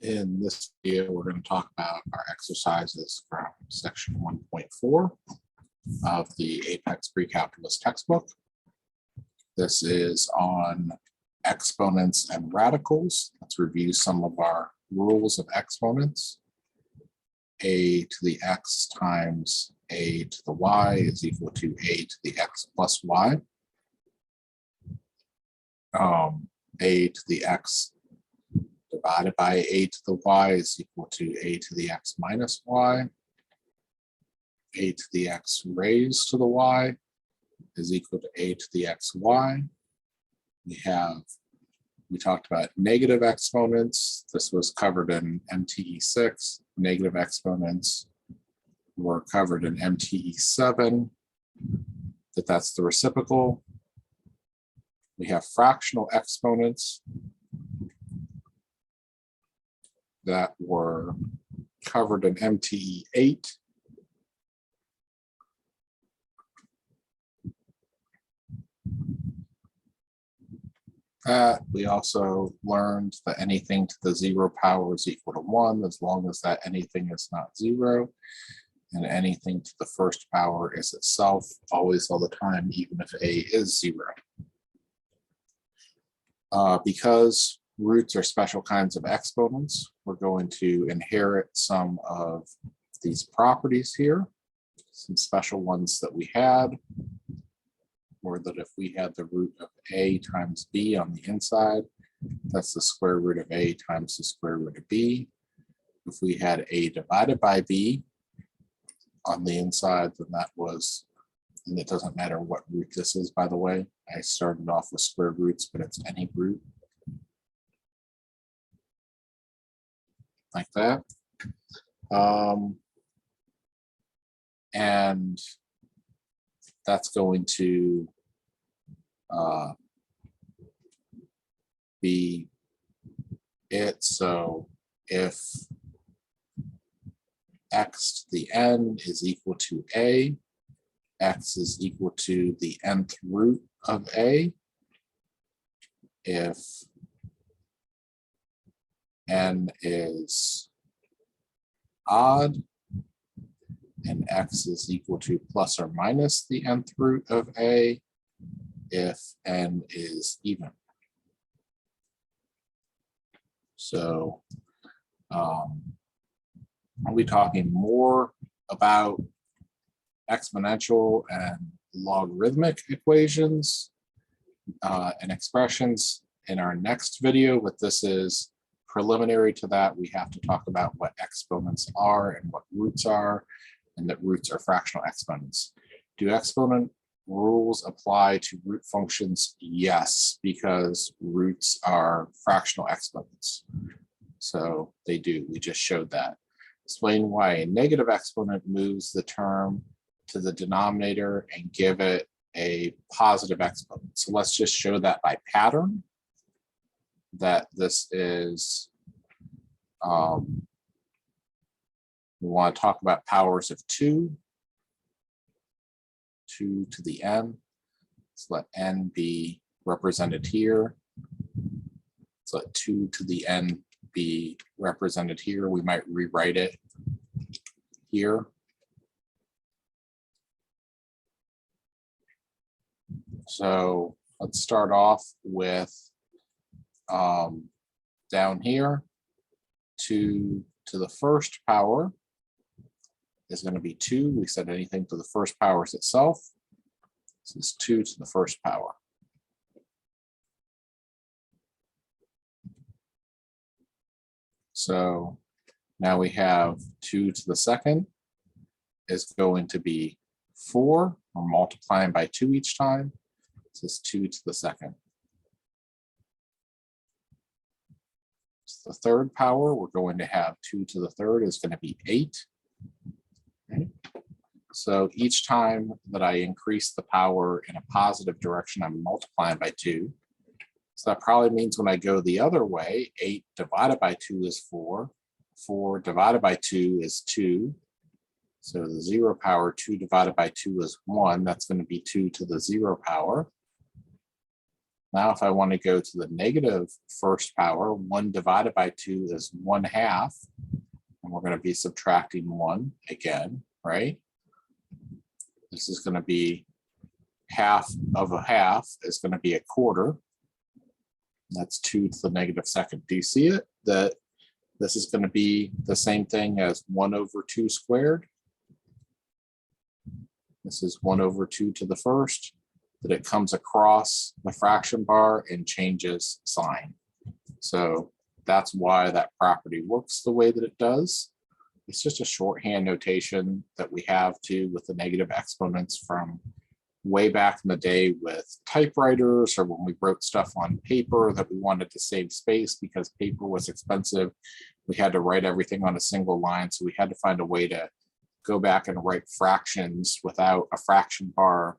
In this video, we're going to talk about our exercises from section 1.4 of the Apex Pre-Calculus textbook. This is on exponents and radicals. Let's review some of our rules of exponents. A to the x times a to the y is equal to a to the x plus y. A to the x divided by a to the y is equal to a to the x minus y. A to the x raised to the y is equal to a to the xy. We talked about negative exponents. This was covered in MTE 6. Negative exponents were covered in MTE 7. That's the reciprocal. We have fractional exponents that were covered in MTE 8. We also learned that anything to the 0 power is equal to 1 as long as that anything is not 0, and anything to the first power is itself always all the time, even if a is 0. Because roots are special kinds of exponents, we're going to inherit some of these properties here, some special ones that we had, or that if we had the root of a times b on the inside, that's the square root of a times the square root of b. If we had a divided by b on the inside, then that was, and it doesn't matter what root this is, by the way. I started off with square roots, but it's any root. Like that. And that's going to be it. So if x to the n is equal to a, x is equal to the nth root of a. If n is odd, and x is equal to plus or minus the nth root of a if n is even. So I'll be talking more about exponential and logarithmic equations and expressions in our next video, but this is preliminary to that. We have to talk about what exponents are and what roots are, and that roots are fractional exponents. Do exponent rules apply to root functions? Yes, because roots are fractional exponents. So they do, we just showed that. Explain why a negative exponent moves the term to the denominator and give it a positive exponent. So let's just show that by pattern, that this is, we want to talk about powers of 2 to the n. So let n be represented here. So let 2 to the n be represented here. We might rewrite it here. So let's start off with down here, 2 to the first power is going to be 2. We said anything to the first power is itself. This is 2 to the first power. So now we have 2 to the second is going to be 4. We're multiplying by 2 each time. This is 2 to the second. So the third power, we're going to have 2 to the third is going to be 8. Okay. So each time that I increase the power in a positive direction, I'm multiplying by 2. So that probably means when I go the other way, 8 divided by 2 is 4. 4 divided by 2 is 2. So the 0 power, 2 divided by 2 is 1. That's going to be 2 to the 0 power. Now, if I want to go to the negative first power, 1 divided by 2 is 1/2. And we're going to be subtracting 1 again, right? This is going to be 1/2 of a 1/2 is going to be 1/4. That's 2 to the negative second. Do you see it? That this is going to be the same thing as 1/2 squared. This is 1/2 to the first. That it comes across the fraction bar and changes sign. So that's why that property works the way that it does. It's just a shorthand notation that we have too with the negative exponents from way back in the day with typewriters, or when we wrote stuff on paper that we wanted to save space because paper was expensive. We had to write everything on a single line. So we had to find a way to go back and write fractions without a fraction bar,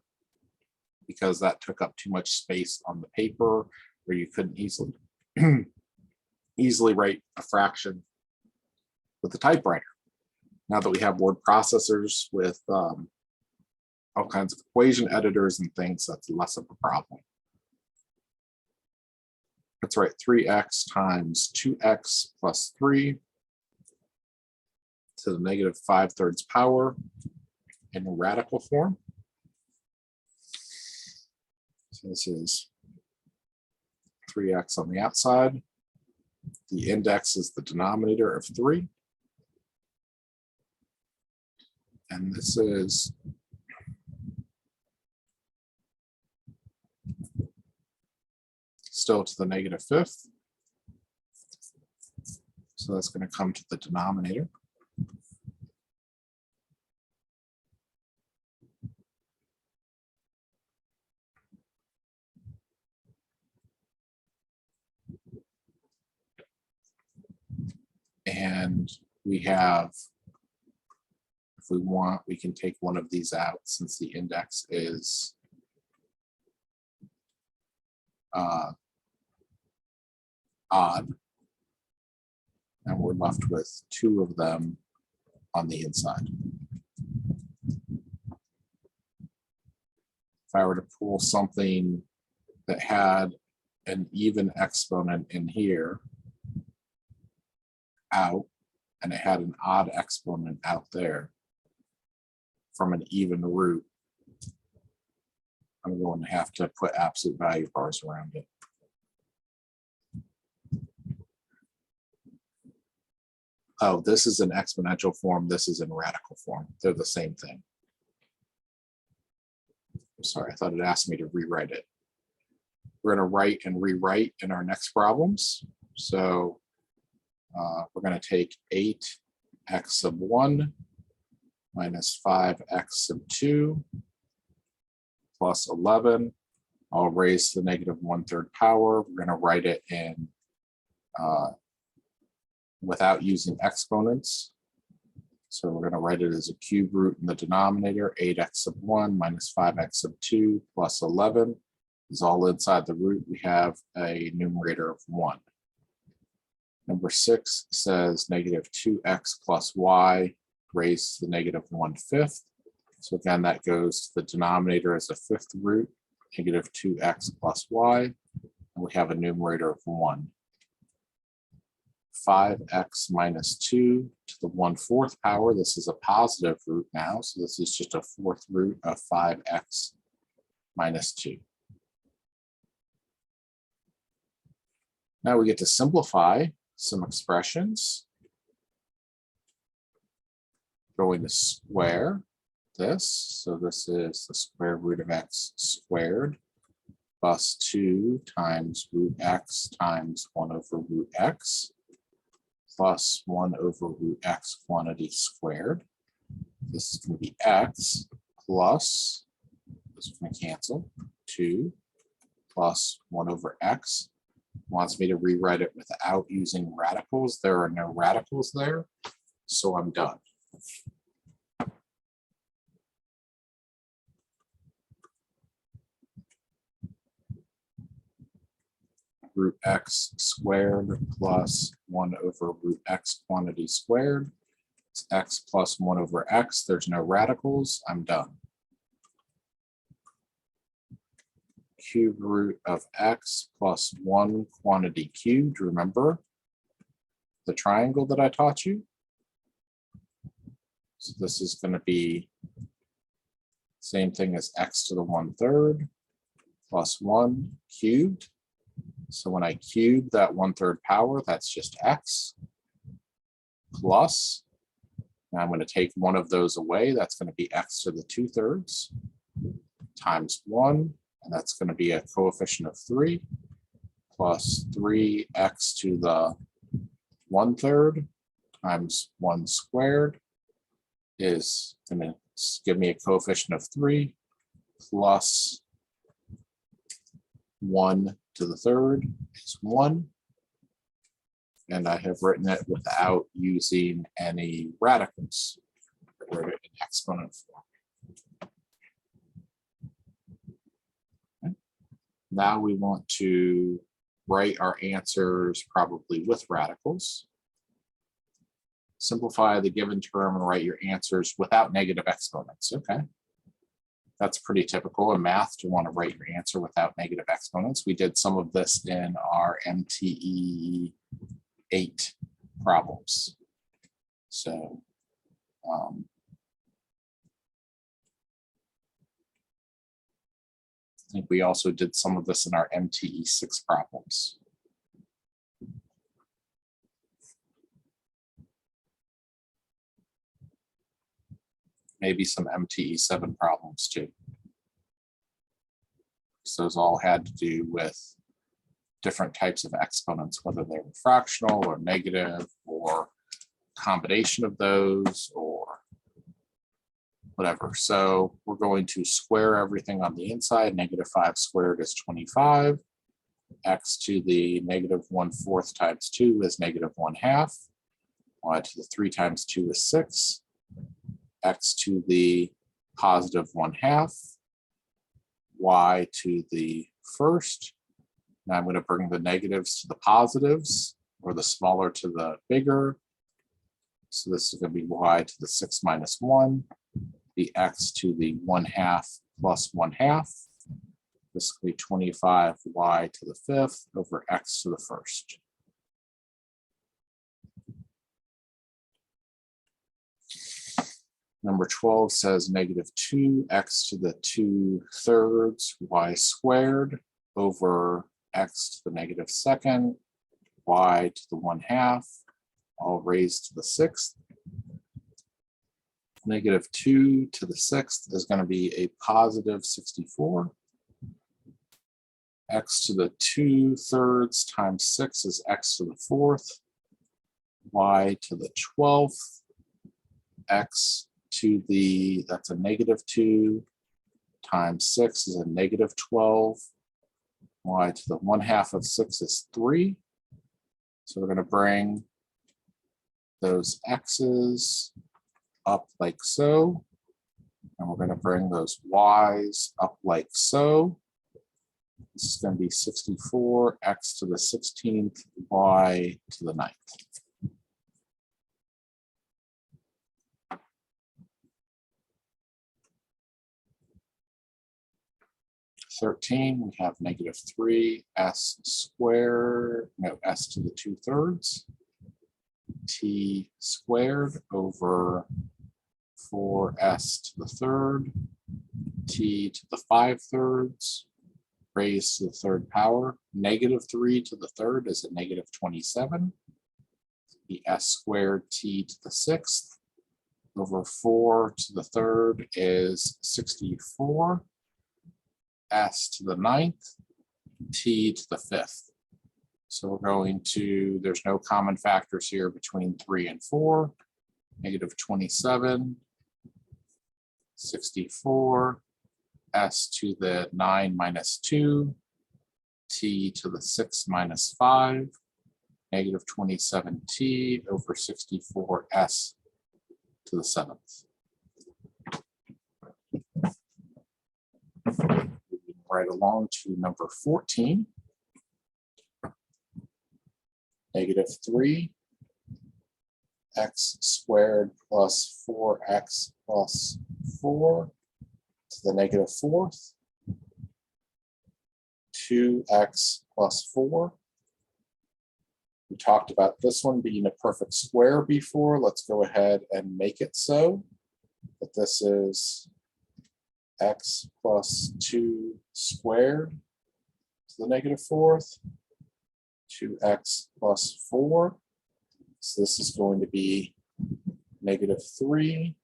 because that took up too much space on the paper, where you couldn't easily write a fraction with the typewriter. Now that we have word processors with all kinds of equation editors and things, that's less of a problem. Let's write 3x times 2x plus 3 to the negative 5/3 power in radical form. So this is 3x on the outside. The index is the denominator of 3. And this is still to the negative 5th. So that's going to come to the denominator. And we have, if we want, we can take one of these out since the index is odd. And we're left with 2 of them on the inside. If I were to pull something that had an even exponent in here out, and it had an odd exponent out there from an even root, I'm going to have to put absolute value bars around it. Oh, this is an exponential form. This is in radical form. They're the same thing. I'm sorry, I thought it asked me to rewrite it. We're going to write and rewrite in our next problems. So we're going to take 8x sub 1 minus 5x sub 2 plus 11, all raised to the negative 1/3 power. We're going to write it in without using exponents. So we're going to write it as a cube root in the denominator. 8x sub 1 minus 5x sub 2 plus 11 is all inside the root. We have a numerator of 1. Number 6 says negative 2x plus y raised to the negative 1/5. So again, that goes to the denominator as a 5th root, negative 2x plus y, and we have a numerator of 1. 5x minus 2 to the 1/4 power. This is a positive root now, so this is just a 4th root of 5x minus 2. Now we get to simplify some expressions. Going to square this, so this is the square root of x squared plus 2 times root x times 1 over root x plus 1 over root x quantity squared. This is going to be x plus, this is going to cancel, 2 plus 1 over x. Wants me to rewrite it without using radicals. There are no radicals there, so I'm done. Root x squared plus 1 over root x quantity squared. It's x plus 1 over x. There's no radicals. I'm done. cube root of x plus 1 quantity cubed. Remember the triangle that I taught you? So this is going to be same thing as x to the 1/3 plus 1 cubed. So when I cube that 1/3 power, that's just x plus, and I'm going to take one of those away. That's going to be x to the 2/3 times 1, and that's going to be a coefficient of 3 plus 3x to the 1/3 times 1 squared is going to give me a coefficient of 3 plus 1 to the 3rd is 1. And I have written it without using any radicals. I wrote it in exponent form. Okay. Now we want to write our answers probably with radicals. Simplify the given term and write your answers without negative exponents. Okay. That's pretty typical in math to want to write your answer without negative exponents. We did some of this in our MTE 8 problems. So I think we also did some of this in our MTE 6 problems. Maybe some MTE 7 problems too. So those all had to do with different types of exponents, whether they were fractional or negative or combination of those or whatever. So we're going to square everything on the inside. -5 squared is 25. X to the -1/4 times 2 is -1/2. Y to the 3 times 2 is 6. X to the +1/2. Y to the first. Now I'm going to bring the negatives to the positives, or the smaller to the bigger. So this is going to be y to the 6 minus 1, the x to the 1/2 plus 1/2. This will be 25y to the 5th over x to the first. Number 12 says -2x to the 2/3 y squared over x to the -2nd, y to the 1/2, all raised to the 6th. -2 to the 6th is going to be a +64. X to the 2/3 times 6 is x to the 4th. Y to the 12th. X to the, that's a -2 times 6 is a -12. Y to the 1/2 of 6 is 3. So we're going to bring those x's up like so. And we're going to bring those y's up like so. This is going to be 64, x to the 16th, y to the 9th. We have -3 s squared, no, s to the 2/3, t squared over 4s to the 3rd, t to the 5/3, raised to the 3rd power. -3 to the 3rd is a -27. The s squared t to the 6th over 4 to the 3rd is 64. S to the 9th, t to the 5th. So we're going to, there's no common factors here between 3 and 4. -27, 64, s to the 9 minus 2, t to the 6 minus 5, -27t over 64s to the 7th. Right along to number 14. -3 x squared plus 4x plus 4 to the -4th. 2x plus 4. We talked about this one being a perfect square before. Let's go ahead and make it so that this is x plus 2 squared to the negative 4th, 2x plus 4. So this is going to be negative 3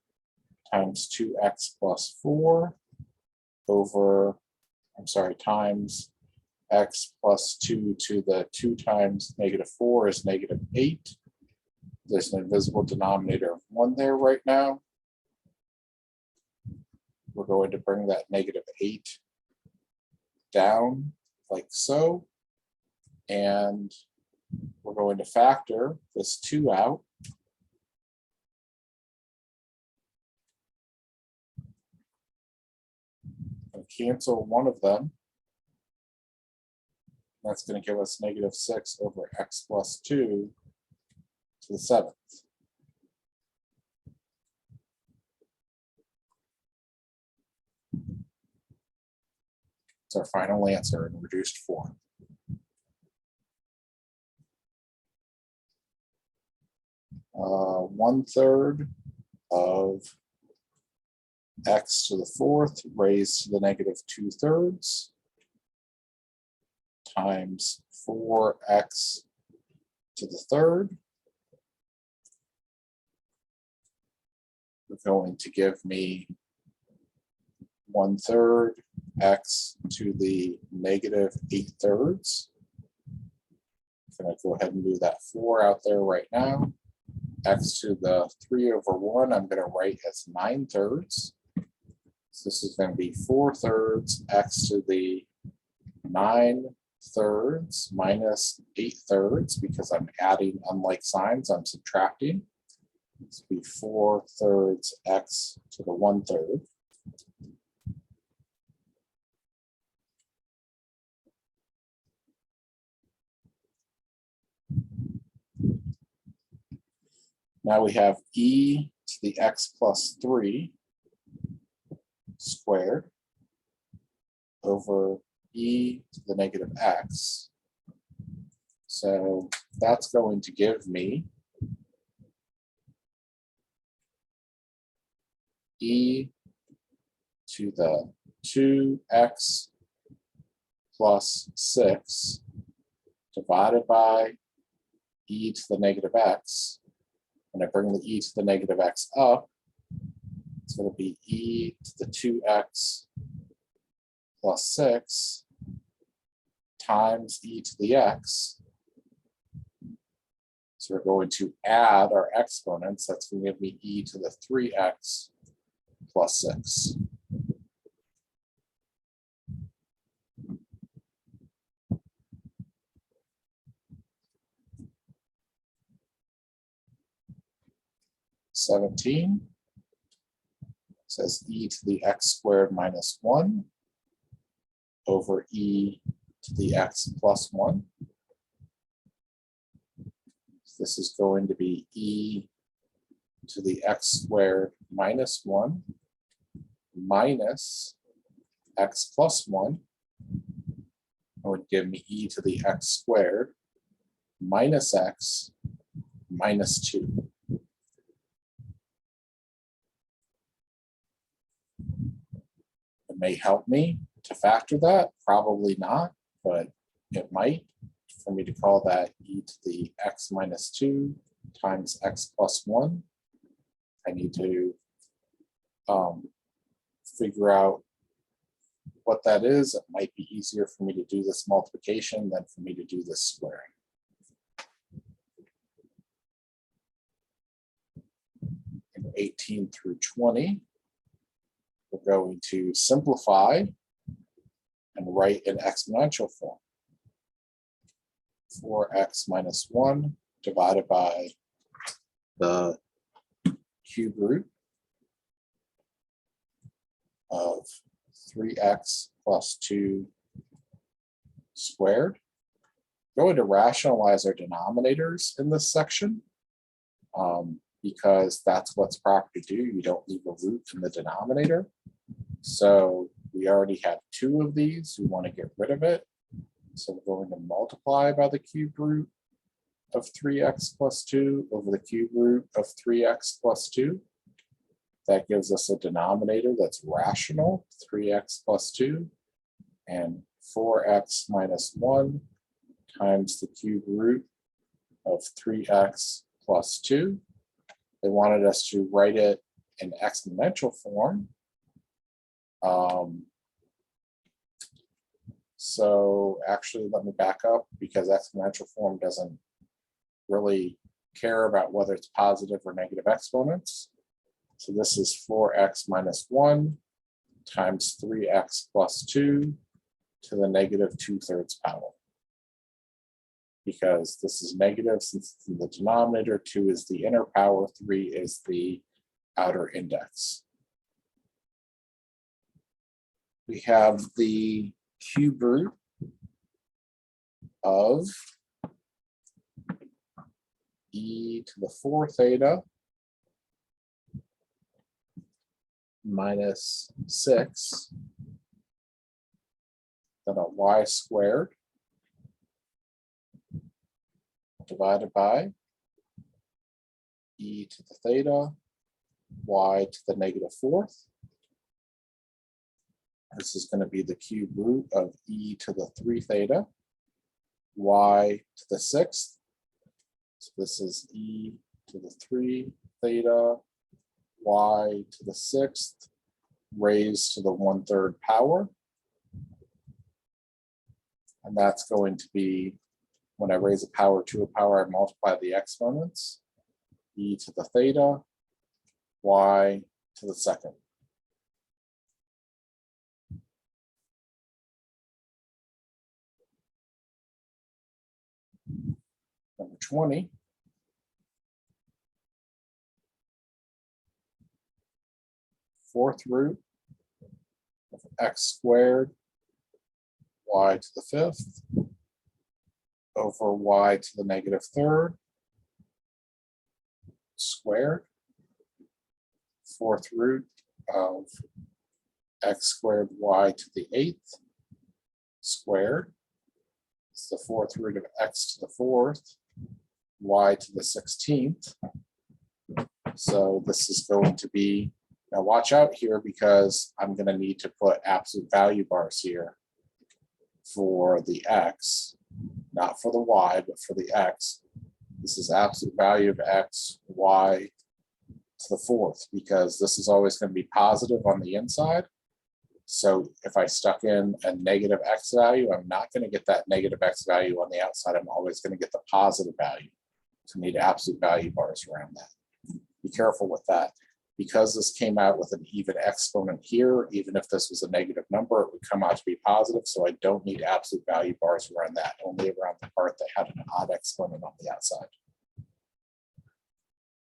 times 2x plus 4 over, times x plus 2 to the 2 times negative 4 is negative 8. There's an invisible denominator of 1 there right now. We're going to bring that negative 8 down like so. And we're going to factor this 2 out. And cancel one of them. That's going to give us negative 6 over x plus 2 to the 7th. It's our final answer in reduced form. One third of x to the 4th raised to the negative 2/3 times 4x to the 3rd. We're going to give me 1/3 x to the negative 8/3. I'm going to go ahead and do that 4 out there right now. X to the 3 over 1, I'm going to write as 9/3. So this is going to be 4/3 x to the 9/3 minus 8/3, because I'm adding unlike signs, I'm subtracting. This will be 4/3 x to the 1/3. Now we have e to the x plus 3 squared over e to the negative x. So that's going to give me e to the 2x plus 6 divided by e to the negative x. When I bring the e to the negative x up, it's going to be e to the 2x plus 6 times e to the x. So we're going to add our exponents. That's going to give me e to the 3x plus 6. Says e to the x squared minus 1 over e to the x plus 1. This is going to be e to the x squared minus 1 minus x plus 1. That would give me e to the x squared minus x minus 2. It may help me to factor that, probably not, but it might, for me to call that e to the x minus 2 times x plus 1. I need to figure out what that is. It might be easier for me to do this multiplication than for me to do this squaring. In 18 through 20, we're going to simplify and write in exponential form. 4x minus 1 divided by the cube root of 3x plus 2 squared. We're going to rationalize our denominators in this section because that's what's proper to do. You don't leave a root in the denominator. So we already have 2 of these. We want to get rid of it. So we're going to multiply by the cube root of 3x plus 2 over the cube root of 3x plus 2. That gives us a denominator that's rational, 3x plus 2, and 4x minus 1 times the cube root of 3x plus 2. They wanted us to write it in exponential form. So actually, let me back up, because exponential form doesn't really care about whether it's positive or negative exponents. So this is 4x minus 1 times 3x plus 2 to the negative 2/3 power. Because this is negative, since it's in the denominator, 2 is the inner power, 3 is the outer index. We have the cube root of e to the 4 theta minus 6, then a y squared divided by e to the theta, y to the negative 4th. This is going to be the cube root of e to the 3 theta, y to the 6th. So this is e to the 3 theta, y to the 6th, raised to the 1/3 power. And that's going to be, when I raise a power to a power, I multiply the exponents, e to the theta, y to the 2nd. Number 20. Fourth root of x squared, y to the 5th, over y to the negative 3rd, squared. Fourth root of x squared, y to the 8th, squared. It's the fourth root of x to the 4th, y to the 16th. So this is going to be, now watch out here, because I'm going to need to put absolute value bars here for the x, not for the y, but for the x. This is absolute value of x, y to the 4th, because this is always going to be positive on the inside. So if I stuck in a negative x value, I'm not going to get that negative x value on the outside. I'm always going to get the positive value. So I need absolute value bars around that. Be careful with that. Because this came out with an even exponent here, even if this was a negative number, it would come out to be positive. So I don't need absolute value bars around that, only around the part that had an odd exponent on the outside.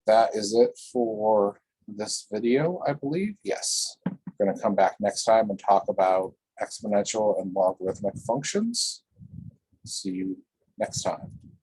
That is it for this video, I believe. Yes. We're going to come back next time and talk about exponential and logarithmic functions. See you next time.